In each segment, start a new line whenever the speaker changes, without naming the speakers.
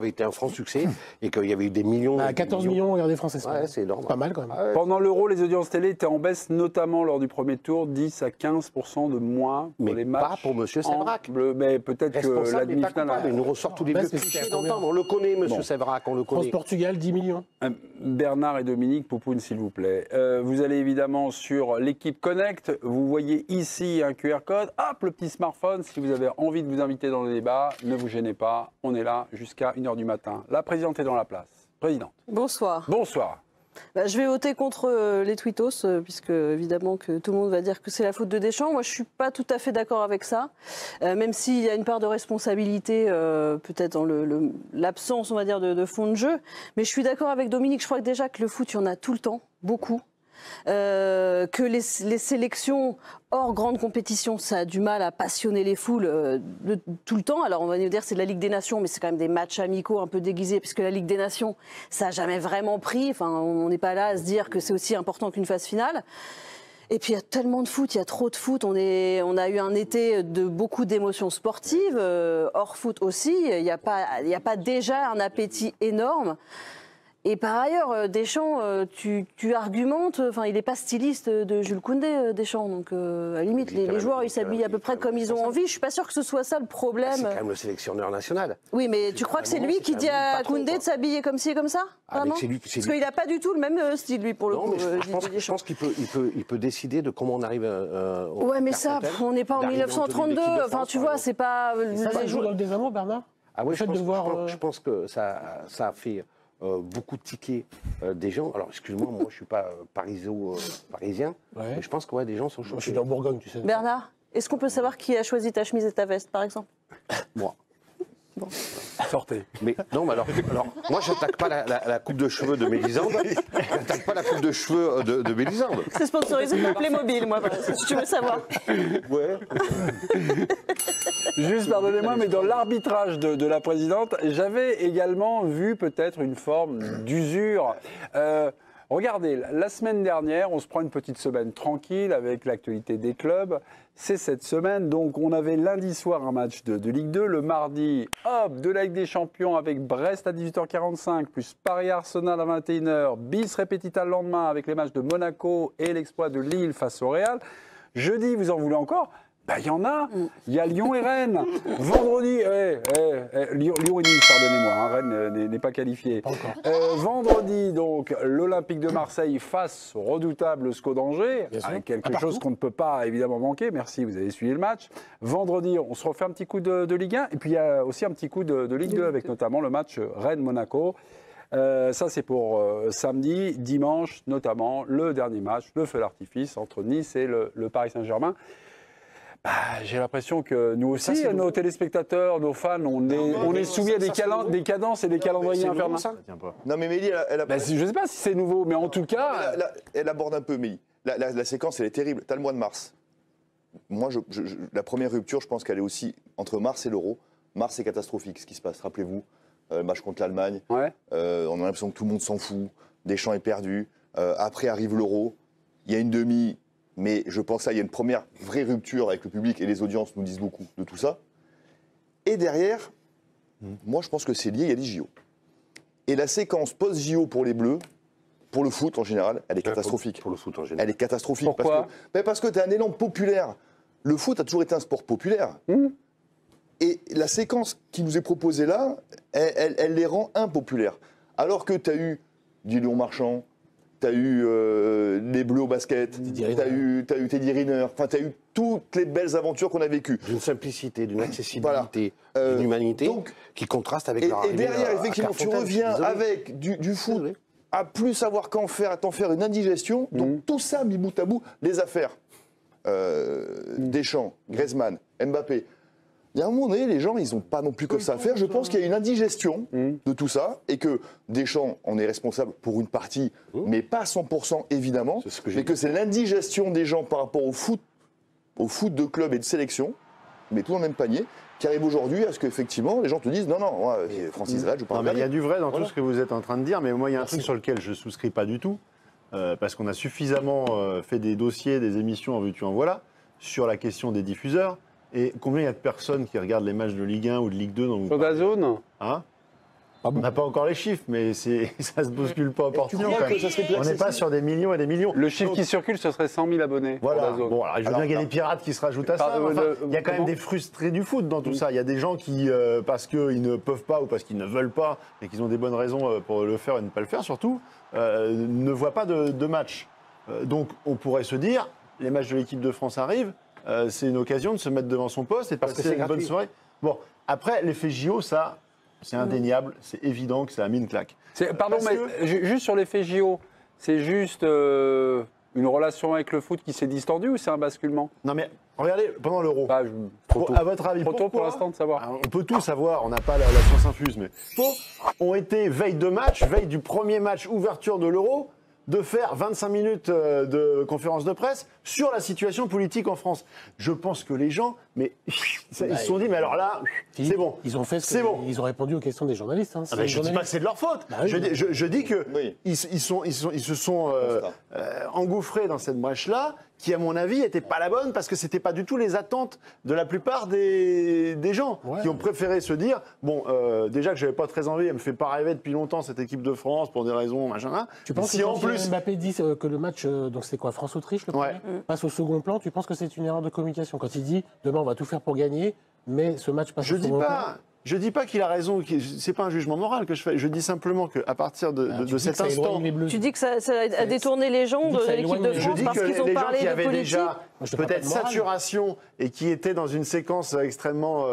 avait été un franc succès et qu'il y avait eu des millions.
14 millions, regardez France Espagne.
Ouais, c'est énorme.
Pas mal quand même.
Ouais.
Pendant l'Euro, les audiences télé étaient en baisse, notamment lors du premier tour, 10 à 15% de moins pour
Mais
les matchs.
pas pour M. Sévrac.
Bleu, mais peut-être que la
Responsable, mais pas
demi-finale.
coupable. Il nous ressort tous les vieux
Parce que
clichés
c'était à combien
d'entendre. On le connaît, M.
Bon.
Sévrac, on le connaît.
France-Portugal, 10 millions.
Bernard et Dominique Poupoune, s'il vous plaît. Vous allez évidemment sur l'équipe Connect. Vous voyez ici un QR code. Hop, le petit smartphone. Si vous avez envie de vous inviter dans le débat, ne vous gênez pas. On est là jusqu'à 1h du matin. La présidente est dans la place. Présidente.
Bonsoir.
Bonsoir.
Je vais voter contre les tweetos, puisque évidemment que tout le monde va dire que c'est la faute de Deschamps. Moi, je ne suis pas tout à fait d'accord avec ça, même s'il y a une part de responsabilité, peut-être dans l'absence, on va dire, de fond de jeu. Mais je suis d'accord avec Dominique, je crois que déjà que le foot, il y en a tout le temps, beaucoup. Que les sélections hors grande compétition, ça a du mal à passionner les foules tout le temps. Alors on va nous dire c'est de la Ligue des Nations, mais c'est quand même des matchs amicaux un peu déguisés, puisque la Ligue des Nations, ça n'a jamais vraiment pris. Enfin, on n'est pas là à se dire que c'est aussi important qu'une phase finale. Et puis il y a tellement de foot, il y a trop de foot. On a eu un été de beaucoup d'émotions sportives, hors foot aussi. Il n'y a pas déjà un appétit énorme. Et par ailleurs, Deschamps, tu argumentes, enfin, il n'est pas styliste de Jules Koundé, Deschamps. Donc, à la limite, les joueurs, ils s'habillent à peu près comme ils ont envie. Je ne suis pas sûre que ce soit ça le problème.
C'est quand même le sélectionneur national.
Oui, mais tu crois que c'est lui qui dit à Koundé de s'habiller comme ci et comme ça? Vraiment? Parce qu'il n'a pas du tout le même style, lui, pour le coup.
Je pense qu'il peut décider de comment on arrive au.
Ouais, mais ça, on n'est pas en 1932. Enfin, tu vois, c'est pas.
Ça joue dans le désamour, Bernard?
Ah oui,
je
pense que ça a fait beaucoup de tickets des gens. Alors, excuse-moi, moi, je ne suis pas parisien, mais je pense que des gens sont choqués.
Moi, je suis dans Bourgogne, tu sais.
Bernard, est-ce qu'on peut savoir qui a choisi ta chemise et ta veste, par exemple?
Moi.
Bon.
Sortez.
Mais non, mais alors moi, je n'attaque pas la coupe de cheveux de Mélisande. Je n'attaque pas la coupe de cheveux de Mélisande.
C'est sponsorisé par Playmobil, moi, si tu veux savoir.
Ouais.
Juste, pardonnez-moi, mais dans l'arbitrage de la présidente, j'avais également vu peut-être une forme d'usure. Regardez, la semaine dernière, on se prend une petite semaine tranquille avec l'actualité des clubs. C'est cette semaine, donc on avait lundi soir un match de Ligue 2, le mardi, hop, de la Ligue des Champions avec Brest à 18h45, plus Paris-Arsenal à 21h, bis répétita le lendemain avec les matchs de Monaco et l'exploit de Lille face au Real. Jeudi, vous en voulez encore ? Il y en a. Il y a Lyon et Rennes. Vendredi, Lyon et Nice, pardonnez-moi, hein, Rennes n'est pas qualifié. Vendredi, donc, l'Olympique de Marseille face au redoutable SCO d'Angers, avec quelque chose qu'on ne peut pas évidemment manquer. Merci, vous avez suivi le match. Vendredi, on se refait un petit coup de Ligue 1. Et puis, il y a aussi un petit coup de Ligue 2 avec notamment le match Rennes-Monaco. Ça, c'est pour samedi. Dimanche, notamment, le dernier match, le feu d'artifice entre Nice et le Paris Saint-Germain. J'ai l'impression que nous aussi, nos téléspectateurs, nos fans, on est soumis à des cadences et des calendriers infernaux.
Non mais Mélie, elle a...
je ne sais pas si c'est nouveau, mais en tout cas...
Elle aborde un peu, Mélie. La séquence, elle est terrible. Tu as le mois de mars. Moi, la première rupture, je pense qu'elle est aussi entre mars et l'Euro. Mars, c'est catastrophique ce qui se passe. Rappelez-vous, match contre l'Allemagne.
Ouais.
On a l'impression que tout le monde s'en fout. Deschamps est perdu. Après arrive l'Euro. Il y a une demi... Mais je pense qu'il y a une première vraie rupture avec le public et les audiences nous disent beaucoup de tout ça. Et derrière, moi je pense que c'est lié, il y a des JO. Et la séquence post-JO pour les Bleus, pour le foot en général, elle est catastrophique.
Pour le foot en général.
Elle est catastrophique.
Pourquoi ?
Parce que tu as un élan populaire. Le foot a toujours été un sport populaire. Et la séquence qui nous est proposée là, elle les rend impopulaires. Alors que tu as eu du Léon Marchand, tu as eu les Bleus au basket, tu as eu Teddy Riner, enfin tu as eu toutes les belles aventures qu'on a vécues.
D'une simplicité, d'une accessibilité, d'une humanité donc, qui contraste avec la
Et derrière, effectivement, tu reviens avec du foot à plus savoir qu'en faire, à t'en faire une indigestion. Donc tout ça, mis bout à bout, les affaires. Deschamps, Griezmann, Mbappé. Il y a un moment donné, les gens, ils n'ont pas non plus que ça à faire. Je pense qu'il y a une indigestion de tout ça et que Deschamps en est responsable pour une partie, mais pas 100% évidemment, mais que c'est l'indigestion des gens par rapport au foot de club et de sélection, mais tout dans le même panier, qui arrive aujourd'hui à ce qu'effectivement, les gens te disent non, moi, Francis Red, je parle.
Il y a du vrai dans tout ce que vous êtes en train de dire, mais moi, il y a un truc sur lequel je ne souscris pas du tout, parce qu'on a suffisamment fait des dossiers, des émissions en veux-tu en voilà, sur la question des diffuseurs. Et combien il y a de personnes qui regardent les matchs de Ligue 1 ou de Ligue 2 dans
Sur DAZN ?
Hein ? On n'a pas encore les chiffres, mais ça se bouscule pas opportunément.
crois
quand même.
que ça serait plus
On n'est pas sur des millions et des millions.
Le chiffre
Donc,
qui circule, ce serait 100 000 abonnés.
voilà.
Pour DAZN.
Bon, alors, je veux bien qu'il y ait des pirates qui se rajoutent à ça. mais enfin, il y a quand même des frustrés du foot dans tout ça. Il y a des gens qui, parce qu'ils ne peuvent pas ou parce qu'ils ne veulent pas et qu'ils ont des bonnes raisons pour le faire et ne pas le faire surtout, ne voient pas de match. Donc on pourrait se dire, les matchs de l'équipe de France arrivent, c'est une occasion de se mettre devant son poste et de
Parce que
passer
c'est
une bonne
gratuit.
soirée. Bon, après, l'effet JO, ça, c'est indéniable, c'est évident que ça a mis une claque.
Pardon,
Parce
mais juste sur l'effet JO, c'est juste une relation avec le foot qui s'est distendue ou c'est un basculement?
Non mais, regardez, pendant l'Euro,
Bah, trop tôt.
à votre avis,
Trop tôt pour
pourquoi
l'instant de savoir.
Alors, on peut tout savoir, on n'a pas la science infuse, mais ont été veille de match, veille du premier match ouverture de l'Euro, de faire 25 minutes de conférence de presse sur la situation politique en France. Je pense que les gens, mais ils se sont dit, mais alors là, c'est bon.
Ils ont fait
C'est bon.
Ils ont répondu aux questions des journalistes. Hein.
Ah ben, je ne dis pas que c'est de leur faute.
Bah oui.
Je dis que
Oui.
ils se sont engouffrés dans cette brèche-là, qui, à mon avis, n'était pas la bonne, parce que ce n'était pas du tout les attentes de la plupart des gens,
Ouais.
qui ont préféré se dire, bon, déjà que je n'avais pas très envie, elle me fait pas rêver depuis longtemps, cette équipe de France, pour des raisons, machin.
Tu penses
si
que
en
quand
plus...
Mbappé dit que le match, donc c'était quoi, France-Autriche, le
Ouais.
premier, passe au second plan, tu penses que c'est une erreur de communication quand il dit demain on va tout faire pour gagner, mais ce match passe
Je
au
dis
second plan?
pas. Je dis pas qu'il a raison, c'est pas un jugement moral que je fais. Je dis simplement qu'à partir de
Tu dis
cet
que ça
instant,
éloigne les Bleus.
Tu dis que ça a détourné les gens
Tu dis
de
que ça
l'équipe
éloigne
de
les-
je
France
dis
parce
que
qu'ils ont
les gens
parlé
qui
de
avaient
politique.
déjà
je te parle pas
peut-être
de morale.
saturation et qui étaient dans une séquence extrêmement...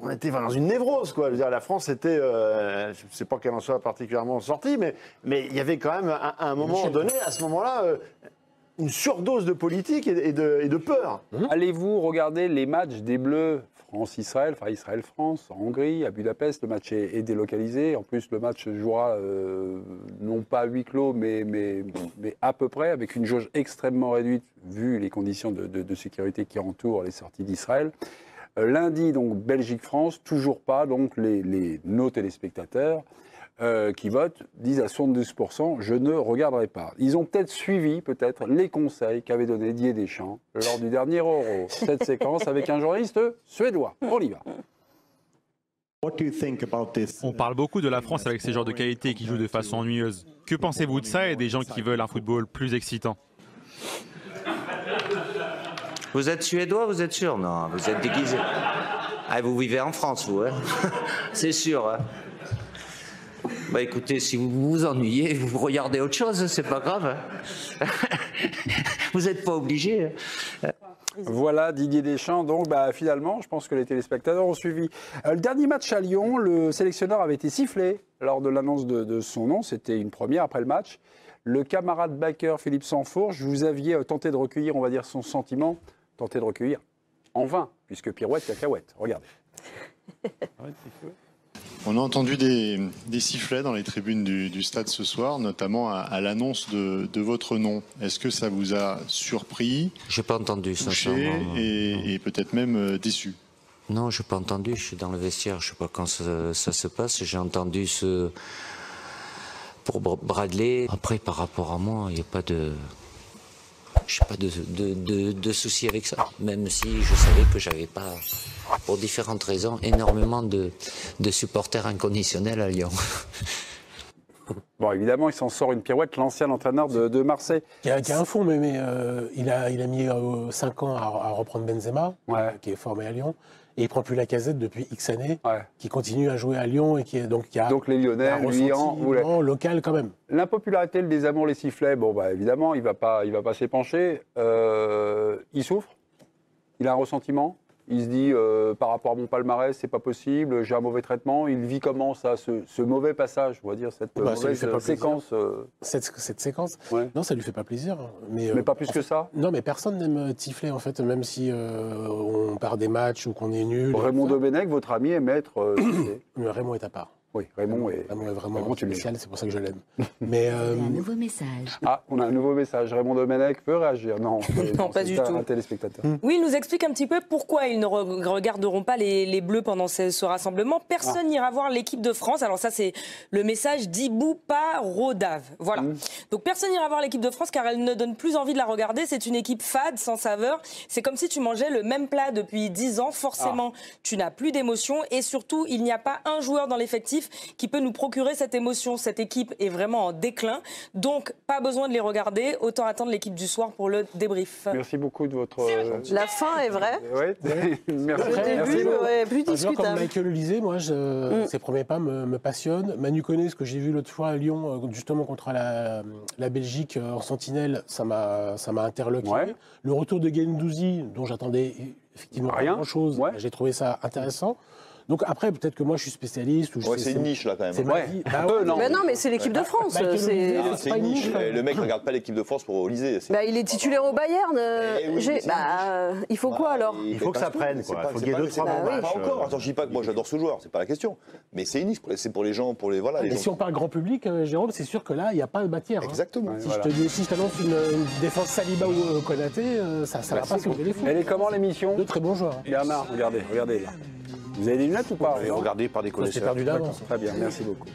on était dans une névrose, quoi. Je veux dire, la France était... je ne sais pas qu'elle en soit particulièrement sortie, mais il y avait quand même, à un moment donné, à ce moment-là, une surdose de politique et de peur.
Allez-vous regarder les matchs des Bleus France-Israël, enfin Israël-France, en Hongrie, à Budapest? Le match est délocalisé. En plus, le match se jouera non pas à huis clos, mais à peu près, avec une jauge extrêmement réduite, vu les conditions de sécurité qui entourent les sorties d'Israël. Lundi, donc, Belgique-France, toujours pas, donc, nos téléspectateurs qui votent disent à 72%, je ne regarderai pas. Ils ont peut-être suivi, les conseils qu'avait donné Didier Deschamps lors du dernier Euro. Cette séquence avec un journaliste suédois. On y va.
On parle beaucoup de la France avec ces joueurs de qualité qui jouent de façon ennuyeuse. Que pensez-vous de ça et des gens qui veulent un football plus excitant?
Vous êtes suédois, vous êtes sûr? Non, vous êtes déguisé. Ah, vous vivez en France, vous, hein? C'est sûr, hein? Bah écoutez, si vous vous ennuyez, vous regardez autre chose, c'est pas grave. Hein. Vous n'êtes pas obligé. Hein.
Voilà Didier Deschamps. Donc finalement, je pense que les téléspectateurs ont suivi. Le dernier match à Lyon, le sélectionneur avait été sifflé lors de l'annonce de son nom. C'était une première après le match. Le camarade backer Philippe Sansfourche, vous aviez tenté de recueillir, on va dire, son sentiment, tenté de recueillir en vain, puisque pirouette, cacahuète. Regardez.
On a entendu des sifflets dans les tribunes du stade ce soir, notamment à l'annonce de votre nom. Est-ce que ça vous a surpris,
J'ai pas entendu,
touché
sincèrement.
et peut-être même déçu?
Non, j'ai pas entendu. Je suis dans le vestiaire. Je sais pas quand ça se passe. J'ai entendu ce pour Bradley. Après, par rapport à moi, il n'y a pas de. Je n'ai pas de souci avec ça. Même si je savais que j'avais pas, pour différentes raisons, énormément de supporters inconditionnels à Lyon.
Bon, évidemment, il s'en sort une pirouette, l'ancien entraîneur de Marseille.
Qui a un fond, mais il a mis 5 ans à reprendre Benzema,
Ouais.
qui est formé à Lyon, et il prend plus la Lacazette depuis X années,
Ouais.
qui continue à jouer à Lyon et qui est donc qui a
Donc les Lyonnais,
un
lui, en voulaient.
ressentiment local quand même.
L'impopularité, le désamour, les sifflets, bon, évidemment, il va pas s'épancher. Il souffre. Il a un ressentiment. Il se dit, par rapport à mon palmarès, c'est pas possible, j'ai un mauvais traitement. Il vit comment, ça, ce mauvais passage, on va dire, cette
Ça lui
mauvaise
fait pas
séquence
Cette séquence,
Ouais.
non, ça lui fait pas plaisir. Mais
Mais pas plus
en
que
fait,
ça.
Non, mais personne n'aime Tiflet, en fait, même si on perd des matchs ou qu'on est nul.
Raymond Domenech, votre ami, est maître.
Mais Raymond est à part.
Oui, Raymond est
vraiment spécial, c'est pour ça que je l'aime. Mais
Un nouveau message.
Ah, on a un nouveau message. Raymond Domenech peut réagir. Non,
pas du tout.
Un téléspectateur.
Oui, il nous explique un petit peu pourquoi ils ne regarderont pas les Bleus pendant ce rassemblement. Personne n'ira voir l'équipe de France. Alors ça, c'est le message d'Iboupa Rodave. Voilà. Donc personne n'ira voir l'équipe de France car elle ne donne plus envie de la regarder. C'est une équipe fade, sans saveur. C'est comme si tu mangeais le même plat depuis 10 ans. Forcément, tu n'as plus d'émotion. Et surtout, il n'y a pas un joueur dans l'effectif qui peut nous procurer cette émotion. Cette équipe est vraiment en déclin. Donc, pas besoin de les regarder. Autant attendre l'équipe du soir pour le débrief.
Merci beaucoup de votre...
La fin est vraie.
Oui, merci.
Le début, plus
un joueur comme
discutable.
Michael Olise, moi, ses premiers pas me passionnent. Manu Koné, ce que j'ai vu l'autre fois à Lyon, justement contre la Belgique en sentinelle, ça m'a interloqué.
Ouais.
Le retour de Guendouzi, dont j'attendais effectivement pas grand-chose, j'ai trouvé ça intéressant. Donc après, peut-être que moi je suis spécialiste.
C'est une niche là quand même.
C'est ma vie.
Un peu, non.
Mais non, mais c'est l'équipe de France.
C'est une niche. Le mec ne regarde pas l'équipe de France pour Olysée.
Il est titulaire au Bayern. Il faut quoi alors?
Il faut que ça prenne, quoi. Il faut qu'il y ait 2-3 bons matchs.
Pas encore. Attends, je dis pas que moi j'adore ce joueur, c'est pas la question. Mais c'est une niche, c'est pour les gens, pour les voilà.
Mais si on parle grand public, Jérôme, c'est sûr que là, il n'y a pas de matière.
Exactement.
Si je t'annonce une défense Saliba ou Konaté, ça ne va pas sauver les fous.
Elle est comment l'émission?
De très bons joueurs.
Bernard, regardez là. Vous avez des lunettes ou pas?
Regardez par des connaisseurs.
C'est perdu d'avance.
Très bien, merci beaucoup.